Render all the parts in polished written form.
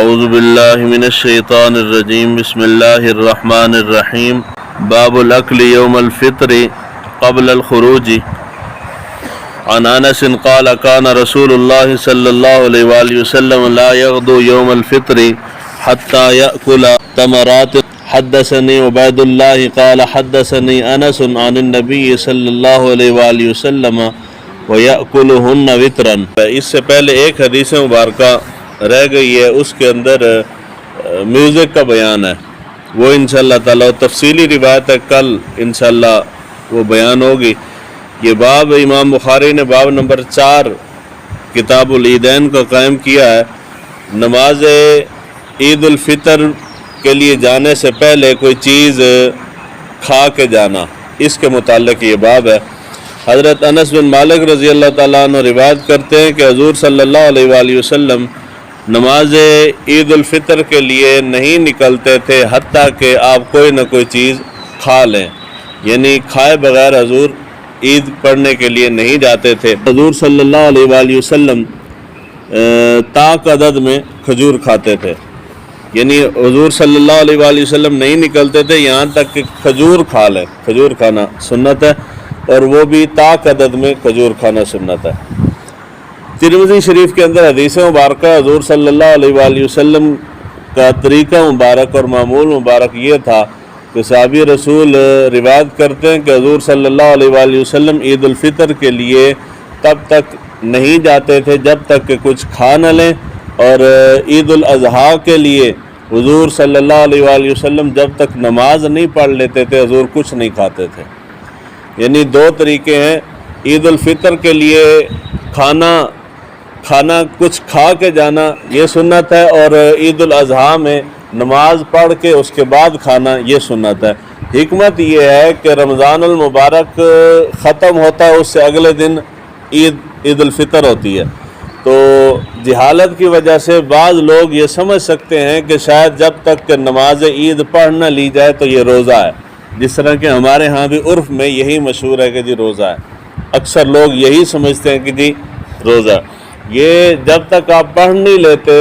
اعوذ باللہ من الشیطان الرجیم بسم اللہ الرحمن الرحیم باب الاکل یوم الفطر قبل الخروج عن انس قال كان رسول اللہ صلی اللہ علیہ وآلہ وسلم لا يغدو یوم الفطر حتى يأكل تمرات حدثني عبید اللہ قال حدثني انس عن النبی صلی اللہ علیہ وآلہ وسلم وَيَأْكُلُهُنَّ وِتْرًا۔ اس سے پہلے ایک حدیث مبارکہ رہ گئی ہے، اس کے اندر میوزک کا بیان ہے، وہ انشاءاللہ تعالی تفصیلی روایت ہے، کل انشاءاللہ وہ بیان ہوگی۔ یہ باب امام بخاری نے باب نمبر 4 کتاب العیدین کا قائم کیا ہے۔ نماز عید الفطر کے لیے جانے سے پہلے کوئی چیز کھا کے جانا، اس کے متعلق یہ باب ہے۔ حضرت انس بن مالک رضی اللہ تعالیٰ عنہ روایت کرتے ہیں کہ حضور صلی اللہ علیہ وآلہ وسلم نماز عید الفطر کے لیے نہیں نکلتے تھے حتیٰ کہ آپ کوئی نہ کوئی چیز کھا لیں، یعنی کھائے بغیر حضور عید پڑھنے کے لیے نہیں جاتے تھے۔ حضور صلی اللہ علیہ وآلہ وسلم طاق عدد میں کھجور کھاتے تھے، یعنی حضور صلی اللہ علیہ وآلہ وسلم نہیں نکلتے تھے یہاں تک کہ کھجور کھا لیں۔ کھجور کھانا سنت ہے، اور وہ بھی طاق عدد میں کھجور کھانا سنت ہے۔ ترمذی شریف کے اندر حدیث مبارکہ حضور صلی اللہ علیہ وآلہ وسلم کا طریقہ مبارک اور معمول مبارک یہ تھا کہ صحابی رسول روایت کرتے ہیں کہ حضور صلی اللہ علیہ وآلہ وسلم عید الفطر کے لیے تب تک نہیں جاتے تھے جب تک کہ کچھ کھا نہ لیں، اور عید الاضحیٰ کے لیے حضور صلی اللہ علیہ وآلہ وسلم جب تک نماز نہیں پڑھ لیتے تھے حضور کچھ نہیں کھاتے تھے۔ یعنی دو طریقے ہیں، عید الفطر کے لیے کھانا کچھ کھا کے جانا یہ سنت ہے، اور عید الاضحیٰ میں نماز پڑھ کے اس کے بعد کھانا یہ سنت ہے۔ حکمت یہ ہے کہ رمضان المبارک ختم ہوتا ہے، اس سے اگلے دن عید الفطر ہوتی ہے، تو جہالت کی وجہ سے بعض لوگ یہ سمجھ سکتے ہیں کہ شاید جب تک کہ نماز عید پڑھ نہ لی جائے تو یہ روزہ ہے، جس طرح کہ ہمارے ہاں بھی عرف میں یہی مشہور ہے کہ جی روزہ ہے، اکثر لوگ یہی سمجھتے ہیں کہ جی روزہ۔ یہ جب تک آپ پڑھ نہیں لیتے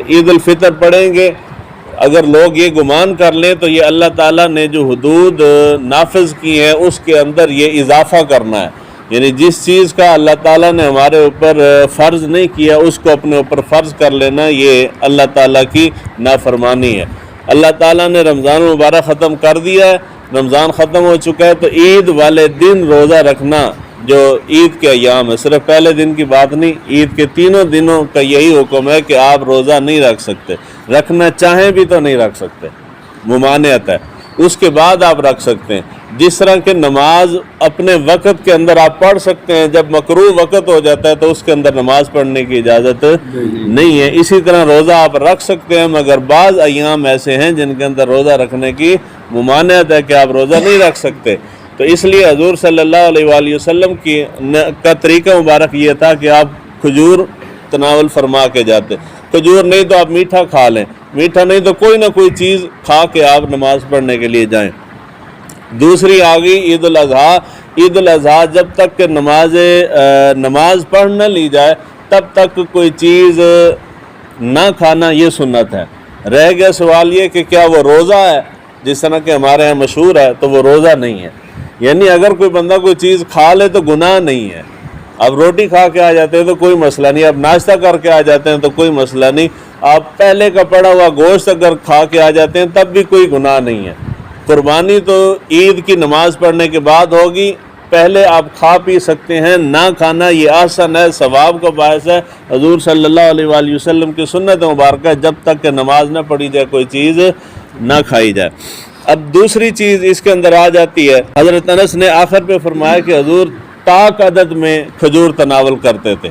عید الفطر پڑھیں گے، اگر لوگ یہ گمان کر لیں تو یہ اللہ تعالیٰ نے جو حدود نافذ کی ہیں اس کے اندر یہ اضافہ کرنا ہے، یعنی جس چیز کا اللہ تعالیٰ نے ہمارے اوپر فرض نہیں کیا اس کو اپنے اوپر فرض کر لینا، یہ اللہ تعالیٰ کی نافرمانی ہے۔ اللہ تعالیٰ نے رمضان مبارک ختم کر دیا ہے، رمضان ختم ہو چکا ہے، تو عید والے دن روزہ رکھنا جو عید کے ایام ہے، صرف پہلے دن کی بات نہیں، عید کے تینوں دنوں کا یہی حکم ہے کہ آپ روزہ نہیں رکھ سکتے، رکھنا چاہیں بھی تو نہیں رکھ سکتے، ممانعت ہے۔ اس کے بعد آپ رکھ سکتے ہیں، جس طرح کہ نماز اپنے وقت کے اندر آپ پڑھ سکتے ہیں، جب مکروہ وقت ہو جاتا ہے تو اس کے اندر نماز پڑھنے کی اجازت نہیں ہے، اسی طرح روزہ آپ رکھ سکتے ہیں، مگر بعض ایام ایسے ہیں جن کے اندر روزہ رکھنے کی ممانعت ہے کہ آپ روزہ نہیں رکھ سکتے، تو اس لیے حضور صلی اللہ علیہ وآلہ وسلم کا طریقہ مبارک یہ تھا کہ آپ کھجور تناول فرما کے جاتے، کھجور نہیں تو آپ میٹھا کھا لیں، میٹھا نہیں تو کوئی نہ کوئی چیز کھا کے آپ نماز پڑھنے کے لیے جائیں۔ دوسری آگئی عید الاضحیٰ۔ عید الاضحیٰ جب تک کہ نماز پڑھ نہ لی جائے تب تک کوئی چیز نہ کھانا یہ سنت ہے۔ رہ گیا سوال یہ کہ کیا وہ روزہ ہے، جس طرح کہ ہمارے یہاں مشہور ہے، تو وہ روزہ نہیں ہے، یعنی اگر کوئی بندہ کوئی چیز کھا لے تو گناہ نہیں ہے۔ اب روٹی کھا کے آ جاتے ہیں تو کوئی مسئلہ نہیں، اب ناشتہ کر کے آ جاتے ہیں تو کوئی مسئلہ نہیں، آپ پہلے کا پڑا ہوا گوشت اگر کھا کے آ جاتے ہیں تب بھی کوئی گناہ نہیں ہے۔ قربانی تو عید کی نماز پڑھنے کے بعد ہوگی، پہلے آپ کھا پی سکتے ہیں، نہ کھانا یہ آسان ہے، ثواب کا باعث ہے۔ حضور صلی اللہ علیہ وآلہ وسلم کی سنت مبارکہ جب تک کہ نماز نہ پڑھی جائے کوئی چیز نہ کھائی جائے۔ اب دوسری چیز اس کے اندر آ جاتی ہے، حضرت انس نے آخر پہ فرمایا کہ حضور طاق عدد میں کھجور تناول کرتے تھے۔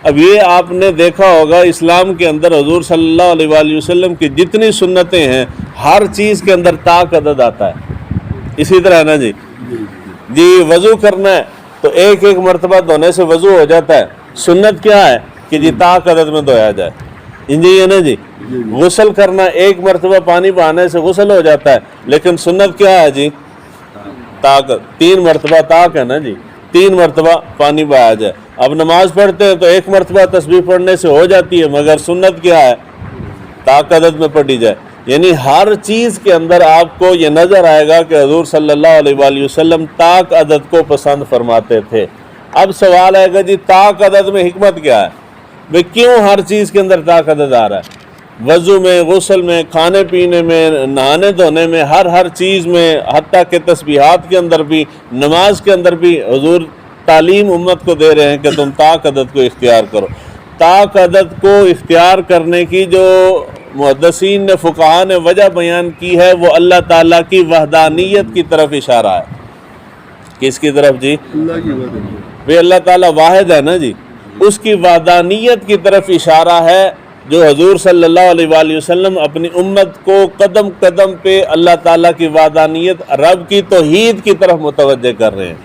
اب یہ آپ نے دیکھا ہوگا اسلام کے اندر حضور صلی اللہ علیہ وآلہ وسلم کی جتنی سنتیں ہیں ہر چیز کے اندر طاق عدد آتا ہے، اسی طرح ہے نا جی وضو کرنا ہے تو ایک مرتبہ دھونے سے وضو ہو جاتا ہے، سنت کیا ہے کہ جی طاق عدد میں دھویا جائے، جی ہے نا جی۔ غسل کرنا ایک مرتبہ پانی بہانے سے غسل ہو جاتا ہے، لیکن سنت کیا ہے جی طاق، 3 مرتبہ طاق ہے نا جی، 3 مرتبہ پانی بہایا جائے۔ اب نماز پڑھتے ہیں تو ایک مرتبہ تسبیح پڑھنے سے ہو جاتی ہے، مگر سنت کیا ہے طاق عدد میں پڑھی جائے، یعنی ہر چیز کے اندر آپ کو یہ نظر آئے گا کہ حضور صلی اللہ علیہ وآلہ وسلم طاق عدد کو پسند فرماتے تھے۔ اب سوال آئے گا جی طاق عدد میں حکمت کیا ہے؟ بھئی کیوں ہر چیز کے اندر طاق عدد آ رہا ہے؟ وضو میں، غسل میں، کھانے پینے میں، نہانے دھونے میں، ہر چیز میں، حتیٰ کہ تسبیحات کے اندر بھی، نماز کے اندر بھی حضور تعلیم امت کو دے رہے ہیں کہ تم طاق عدد کو اختیار کرو۔ طاق عدد کو اختیار کرنے کی جو محدثین نے، فقہاء نے وجہ بیان کی ہے، وہ اللہ تعالیٰ کی وحدانیت کی طرف اشارہ ہے۔ کس کی طرف جی؟ اللہ کی وحدانیت۔ بھئی اللہ تعالیٰ واحد ہے نا جی، اس کی وحدانیت کی طرف اشارہ ہے، جو حضور صلی اللہ علیہ وآلہ وسلم اپنی امت کو قدم قدم پہ اللہ تعالیٰ کی وحدانیت، رب کی توحید کی طرف متوجہ کر رہے ہیں۔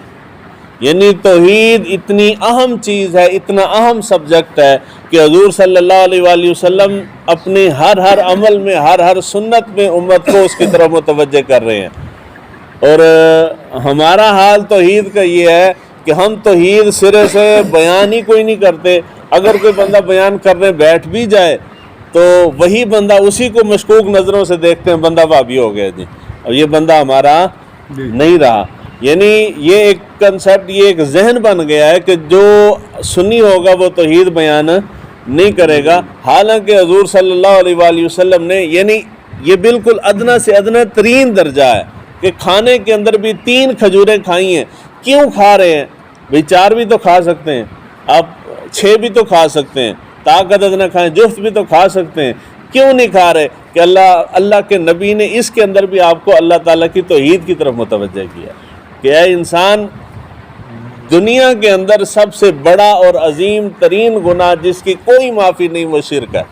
یعنی توحید اتنی اہم چیز ہے، اتنا اہم سبجیکٹ ہے کہ حضور صلی اللہ علیہ وآلہ وسلم اپنے ہر عمل میں، ہر سنت میں امت کو اس کی طرف متوجہ کر رہے ہیں۔ اور ہمارا حال توحید کا یہ ہے کہ ہم توحید سرے سے بیان ہی کوئی نہیں کرتے۔ اگر کوئی بندہ بیان کرنے بیٹھ بھی جائے تو وہی بندہ اسی کو مشکوک نظروں سے دیکھتے ہیں، بندہ وہابی ہو گیا جی، اب یہ بندہ ہمارا نہیں رہا۔ یعنی یہ ایک کنسیپٹ، یہ ایک ذہن بن گیا ہے کہ جو سنی ہوگا وہ توحید بیان نہیں کرے گا، حالانکہ حضور صلی اللہ علیہ وآلہ وسلم نے، یعنی یہ بالکل ادنا سے ادنا ترین درجہ ہے کہ کھانے کے اندر بھی 3 کھجوریں کھائی ہیں۔ کیوں کھا رہے ہیں؟ بھئی 4 بھی تو کھا سکتے ہیں آپ، 6 بھی تو کھا سکتے ہیں، طاق عدد نہ کھائیں، جفت بھی تو کھا سکتے ہیں۔ کیوں نہیں کھا رہے؟ کہ اللہ کے نبی نے اس کے اندر بھی آپ کو اللہ تعالیٰ کی توحید کی طرف متوجہ کیا کہ اے انسان، دنیا کے اندر سب سے بڑا اور عظیم ترین گناہ جس کی کوئی معافی نہیں وہ شرک ہے۔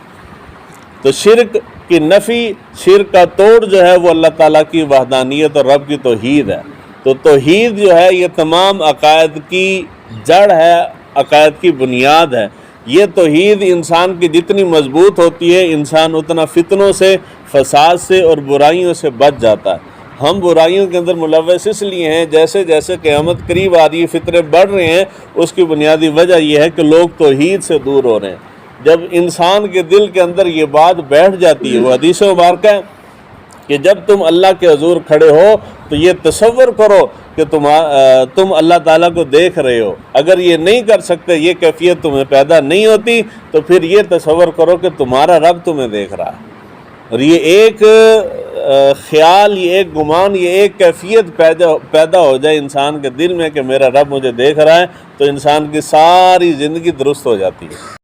تو شرک کی نفی، شرک کا توڑ جو ہے وہ اللہ تعالیٰ کی وحدانیت اور رب کی توحید ہے۔ تو توحید جو ہے یہ تمام عقائد کی جڑ ہے، عقائد کی بنیاد ہے۔ یہ توحید انسان کی جتنی مضبوط ہوتی ہے، انسان اتنا فتنوں سے، فساد سے اور برائیوں سے بچ جاتا ہے۔ ہم برائیوں کے اندر ملوث اس لیے ہیں، جیسے جیسے قیامت قریب آ رہی ہے، فتنے بڑھ رہے ہیں، اس کی بنیادی وجہ یہ ہے کہ لوگ توحید سے دور ہو رہے ہیں۔ جب انسان کے دل کے اندر یہ بات بیٹھ جاتی ہے، وہ حدیث مبارکہ ہے کہ جب تم اللہ کے حضور کھڑے ہو تو یہ تصور کرو کہ تم اللہ تعالیٰ کو دیکھ رہے ہو۔ اگر یہ نہیں کر سکتے، یہ کیفیت تمہیں پیدا نہیں ہوتی، تو پھر یہ تصور کرو کہ تمہارا رب تمہیں دیکھ رہا ہے۔ اور یہ ایک خیال، یہ ایک گمان، یہ ایک کیفیت پیدا ہو جائے انسان کے دل میں کہ میرا رب مجھے دیکھ رہا ہے، تو انسان کی ساری زندگی درست ہو جاتی ہے۔